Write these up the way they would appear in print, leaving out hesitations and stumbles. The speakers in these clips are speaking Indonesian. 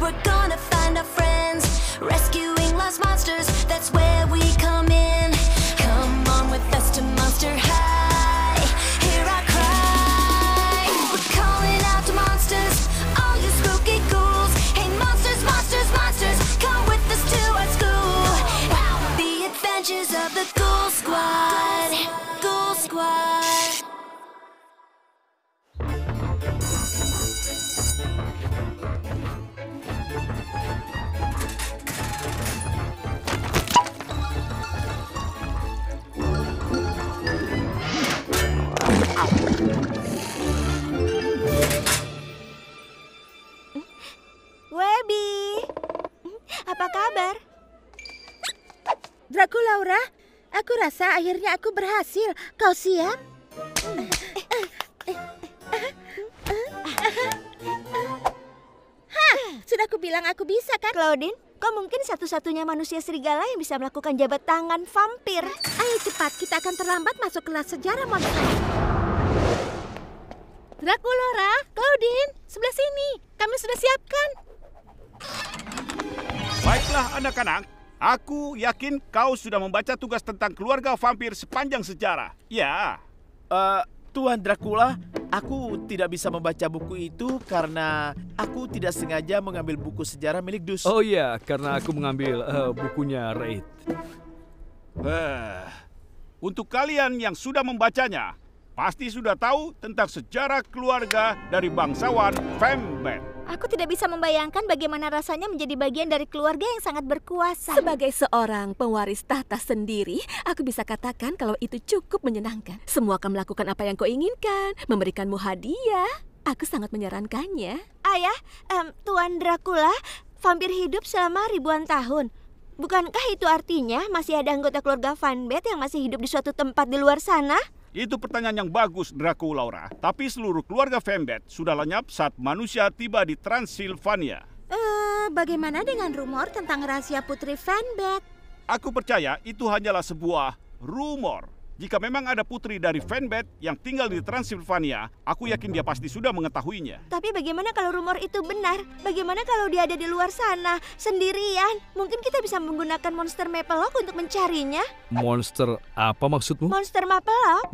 We're gonna find our friends, rescuing lost monsters, that's where we come in. Come on with us to Monster High, hear our cry. We're calling out to monsters, all you spooky ghouls. Hey monsters, monsters, monsters, come with us to our school. The adventures of the Ghoul Squad, Ghoul Squad. Webby, apa kabar? Draculaura, aku rasa akhirnya aku berhasil. Kau siap? Hah, sudah kubilang aku bisa kan? Claudine, kau mungkin satu-satunya manusia serigala yang bisa melakukan jabat tangan vampir. Ayo cepat, kita akan terlambat masuk kelas sejarah monster. Draculaura, Claudine, sebelah sini. Kami sudah siapkan. Baiklah anak-anak, aku yakin kau sudah membaca tugas tentang keluarga vampir sepanjang sejarah. Ya. Tuan Dracula, aku tidak bisa membaca buku itu karena aku tidak sengaja mengambil buku sejarah milik Dus. Oh iya, karena aku mengambil bukunya Raid. Untuk kalian yang sudah membacanya, pasti sudah tahu tentang sejarah keluarga dari bangsawan Fembet. Aku tidak bisa membayangkan bagaimana rasanya menjadi bagian dari keluarga yang sangat berkuasa. Sebagai seorang pewaris tahta sendiri, aku bisa katakan kalau itu cukup menyenangkan. Semua akan melakukan apa yang kau inginkan, memberikanmu hadiah. Aku sangat menyarankannya. Ayah, Tuan Dracula, vampir hidup selama ribuan tahun. Bukankah itu artinya masih ada anggota keluarga Fembet yang masih hidup di suatu tempat di luar sana? Itu pertanyaan yang bagus, Draculaura. Tapi seluruh keluarga Fembet sudah lenyap saat manusia tiba di Transilvania. Bagaimana dengan rumor tentang rahasia Putri Fembet? Aku percaya itu hanyalah sebuah rumor. Jika memang ada putri dari Fembet yang tinggal di Transilvania, aku yakin dia pasti sudah mengetahuinya. Tapi bagaimana kalau rumor itu benar? Bagaimana kalau dia ada di luar sana, sendirian? Mungkin kita bisa menggunakan monster Maplelock untuk mencarinya. Monster apa maksudmu? Monster Maplelock?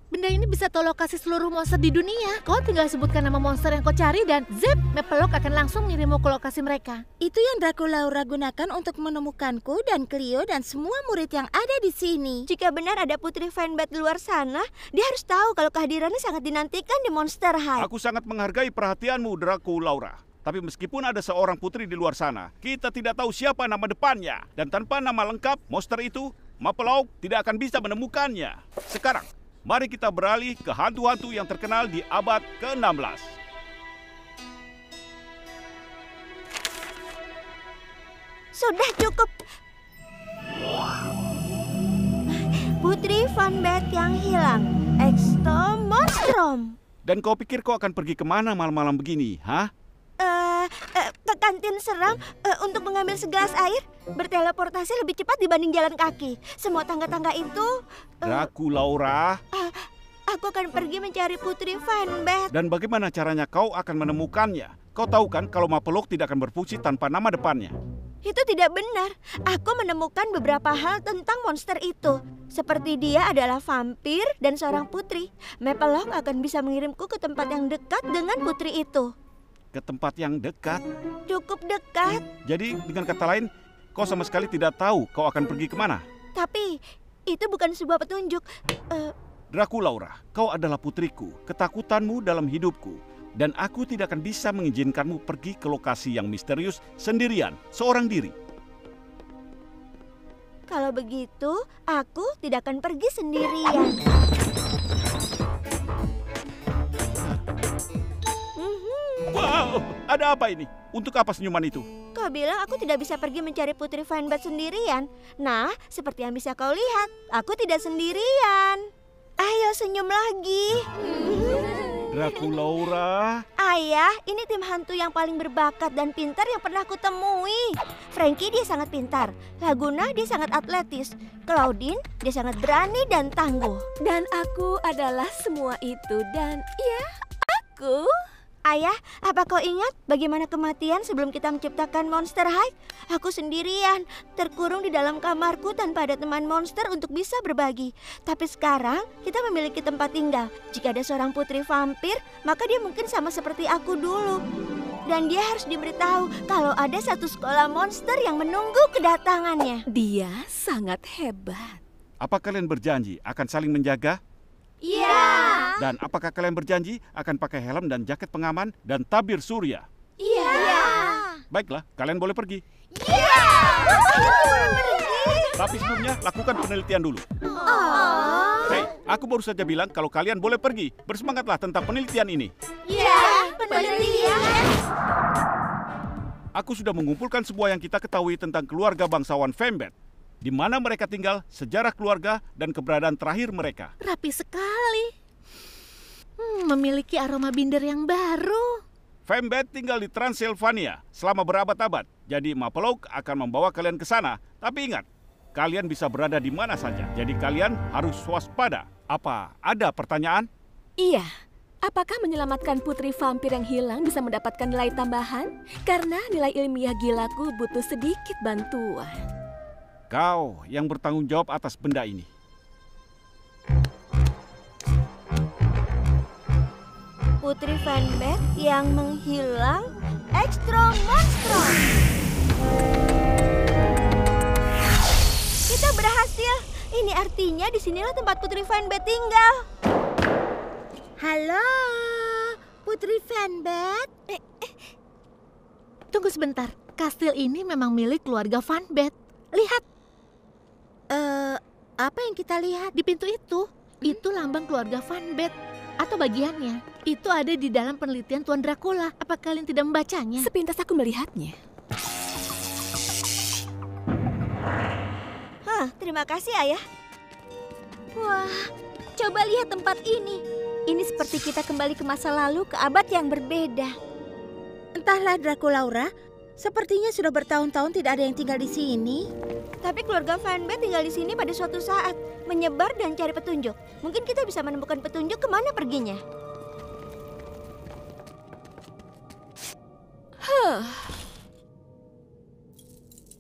Benda ini bisa tahu lokasi seluruh monster di dunia. Kau tinggal sebutkan nama monster yang kau cari dan zip, Maplelock akan langsung mengirimmu ke lokasi mereka. Itu yang Draculaura gunakan untuk menemukanku dan Cleo dan semua murid yang ada di sini. Jika benar ada Putri Fembet di luar sana, dia harus tahu kalau kehadirannya sangat dinantikan di Monster High. Aku sangat menghargai perhatianmu, Draculaura. Tapi meskipun ada seorang putri di luar sana, kita tidak tahu siapa nama depannya. Dan tanpa nama lengkap, monster itu, Maplelock tidak akan bisa menemukannya. Sekarang, mari kita beralih ke hantu-hantu yang terkenal di abad ke-16. Sudah cukup. Putri Fembet yang hilang. Exto Monstrum. Dan kau pikir kau akan pergi kemana malam-malam begini, hah? Ke kantin seram untuk mengambil segelas air. Berteleportasi lebih cepat dibanding jalan kaki. Semua tangga-tangga itu... Draculaura. Aku akan pergi mencari Putri Fembet. Dan bagaimana caranya kau akan menemukannya? Kau tahu kan kalau Maplelock tidak akan berfungsi tanpa nama depannya? Itu tidak benar. Aku menemukan beberapa hal tentang monster itu. Seperti dia adalah vampir dan seorang putri. Maplelock akan bisa mengirimku ke tempat yang dekat dengan putri itu. Ke tempat yang dekat? Cukup dekat. Jadi dengan kata lain, kau sama sekali tidak tahu kau akan pergi kemana? Tapi itu bukan sebuah petunjuk. Draculaura, kau adalah putriku, ketakutanmu dalam hidupku. Dan aku tidak akan bisa mengizinkanmu pergi ke lokasi yang misterius sendirian, seorang diri. Kalau begitu, aku tidak akan pergi sendirian. Wow, ada apa ini? Untuk apa senyuman itu? Kau bilang aku tidak bisa pergi mencari Putri Fembet sendirian. Nah, seperti yang bisa kau lihat, aku tidak sendirian. Ayo senyum lagi. Draculaura. Ayah, ini tim hantu yang paling berbakat dan pintar yang pernah aku temui. Frankie dia sangat pintar. Laguna dia sangat atletis. Claudine dia sangat berani dan tangguh. Dan aku adalah semua itu dan ya, aku... Ayah, apa kau ingat bagaimana kematian sebelum kita menciptakan Monster High? Aku sendirian, terkurung di dalam kamarku tanpa ada teman monster untuk bisa berbagi. Tapi sekarang kita memiliki tempat tinggal. Jika ada seorang putri vampir, maka dia mungkin sama seperti aku dulu. Dan dia harus diberitahu kalau ada satu sekolah monster yang menunggu kedatangannya. Dia sangat hebat. Apa kalian berjanji akan saling menjaga? Iya. Dan apakah kalian berjanji akan pakai helm dan jaket pengaman dan tabir surya? Iya. Baiklah, kalian boleh pergi. Iya. Tapi sebelumnya, lakukan penelitian dulu. Hei, aku baru saja bilang kalau kalian boleh pergi. Bersemangatlah tentang penelitian ini. Iya, penelitian. Aku sudah mengumpulkan sebuah yang kita ketahui tentang keluarga bangsawan Fembet. Di mana mereka tinggal, sejarah keluarga, dan keberadaan terakhir mereka. Rapi sekali. Memiliki aroma binder yang baru. Fembet tinggal di Transylvania selama berabad-abad. Jadi Maplelock akan membawa kalian ke sana. Tapi ingat, kalian bisa berada di mana saja. Jadi kalian harus waspada. Apa ada pertanyaan? Iya. Apakah menyelamatkan putri vampir yang hilang bisa mendapatkan nilai tambahan? Karena nilai ilmiah gilaku butuh sedikit bantuan. Kau yang bertanggung jawab atas benda ini. Putri Fembet yang menghilang Extra Monstrum. Kita berhasil. Ini artinya disinilah tempat Putri Fembet tinggal. Halo, Putri Fembet. Tunggu sebentar. Kastil ini memang milik keluarga Fembet. Lihat. Apa yang kita lihat? Di pintu itu lambang keluarga Fembet atau bagiannya. Itu ada di dalam penelitian Tuan Dracula. Apa kalian tidak membacanya? Sepintas aku melihatnya. Terima kasih, Ayah. Wah, coba lihat tempat ini. Ini seperti kita kembali ke masa lalu, ke abad yang berbeda. Entahlah, Draculaura. Sepertinya sudah bertahun-tahun tidak ada yang tinggal di sini. Tapi keluarga Fembet tinggal di sini pada suatu saat, menyebar dan cari petunjuk. Mungkin kita bisa menemukan petunjuk kemana perginya.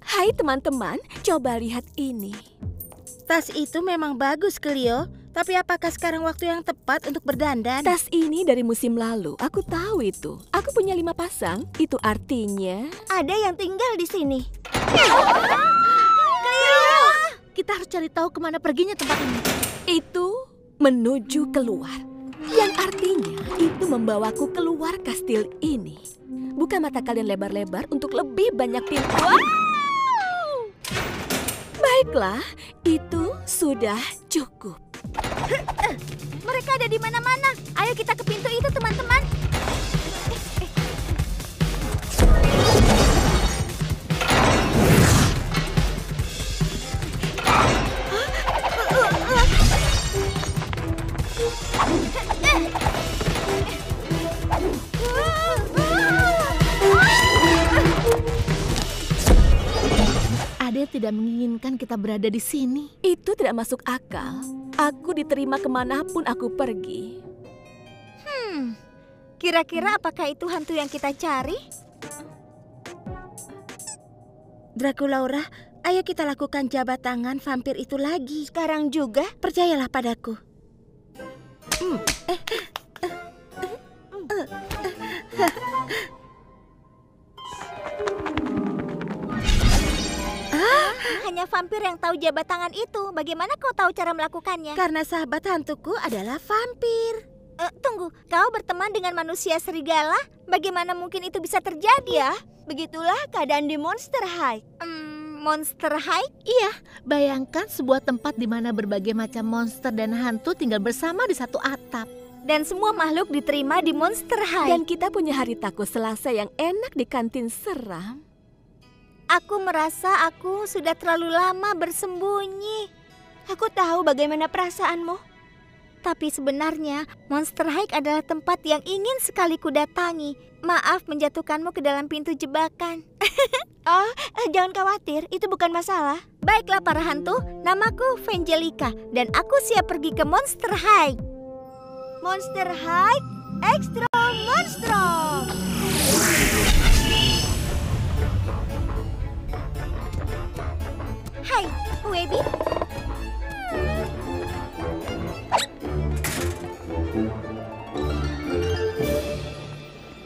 Hai teman-teman, coba lihat ini. Tas itu memang bagus, Cleo. Tapi apakah sekarang waktu yang tepat untuk berdandan? Tas ini dari musim lalu, aku tahu itu. Aku punya 5 pasang, itu artinya... Ada yang tinggal di sini. Kita harus cari tahu kemana perginya tempat ini. Itu menuju keluar. Yang artinya itu membawaku keluar kastil ini. Buka mata kalian lebar-lebar untuk lebih banyak pintu. Wow! Baiklah, itu sudah cukup. Mereka ada di mana-mana. Ayo kita ke pintu itu, teman-teman. Ade tidak menginginkan kita berada di sini. Itu tidak masuk akal. Aku diterima kemanapun aku pergi. Kira-kira apakah itu hantu yang kita cari? Draculaura, ayo kita lakukan jabat tangan vampir itu lagi. Sekarang juga? Percayalah padaku. Hanya vampir yang tahu jabat tangan itu. Bagaimana kau tahu cara melakukannya? Karena sahabat hantuku adalah vampir. Tunggu, kau berteman dengan manusia serigala? Bagaimana mungkin itu bisa terjadi ya? Begitulah keadaan di Monster High. Monster High? Iya, bayangkan sebuah tempat di mana berbagai macam monster dan hantu tinggal bersama di satu atap. Dan semua makhluk diterima di Monster High. Dan kita punya hari taco Selasa yang enak di kantin seram. Aku merasa aku sudah terlalu lama bersembunyi. Aku tahu bagaimana perasaanmu. Tapi sebenarnya Monster High adalah tempat yang ingin sekali kudatangi. Maaf menjatuhkanmu ke dalam pintu jebakan. Jangan khawatir, itu bukan masalah. Baiklah para hantu, namaku Vangelica dan aku siap pergi ke Monster High. Monster High Extra Monstrum. Firestorm. Hai, Webby.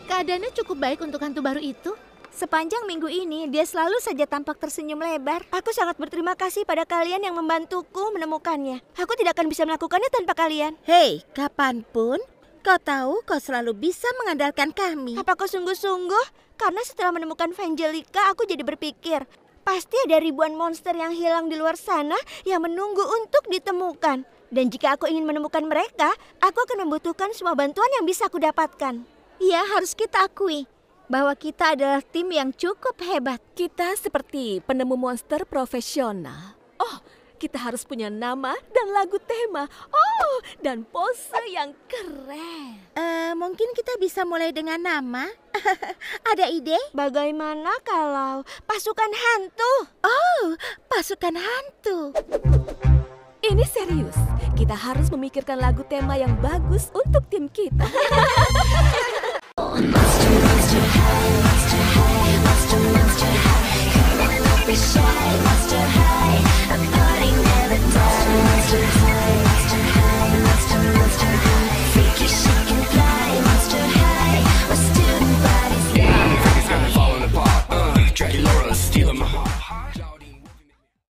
Keadaannya cukup baik untuk hantu baru itu. Sepanjang minggu ini, dia selalu saja tampak tersenyum lebar. Aku sangat berterima kasih pada kalian yang membantuku menemukannya. Aku tidak akan bisa melakukannya tanpa kalian. Hei, kapanpun, kau tahu kau selalu bisa mengandalkan kami. Apa kau sungguh-sungguh? Karena setelah menemukan Vangelika, aku jadi berpikir, pasti ada ribuan monster yang hilang di luar sana yang menunggu untuk ditemukan. Dan jika aku ingin menemukan mereka, aku akan membutuhkan semua bantuan yang bisa aku dapatkan. Ya, harus kita akui bahwa kita adalah tim yang cukup hebat. Kita seperti penemu monster profesional. Oh, kita harus punya nama dan lagu tema. Oh, dan pose yang keren. Mungkin kita bisa mulai dengan nama. Ada ide? Bagaimana kalau pasukan hantu? Oh, pasukan hantu. Ini serius. Kita harus memikirkan lagu tema yang bagus untuk tim kita. Monster, monster high.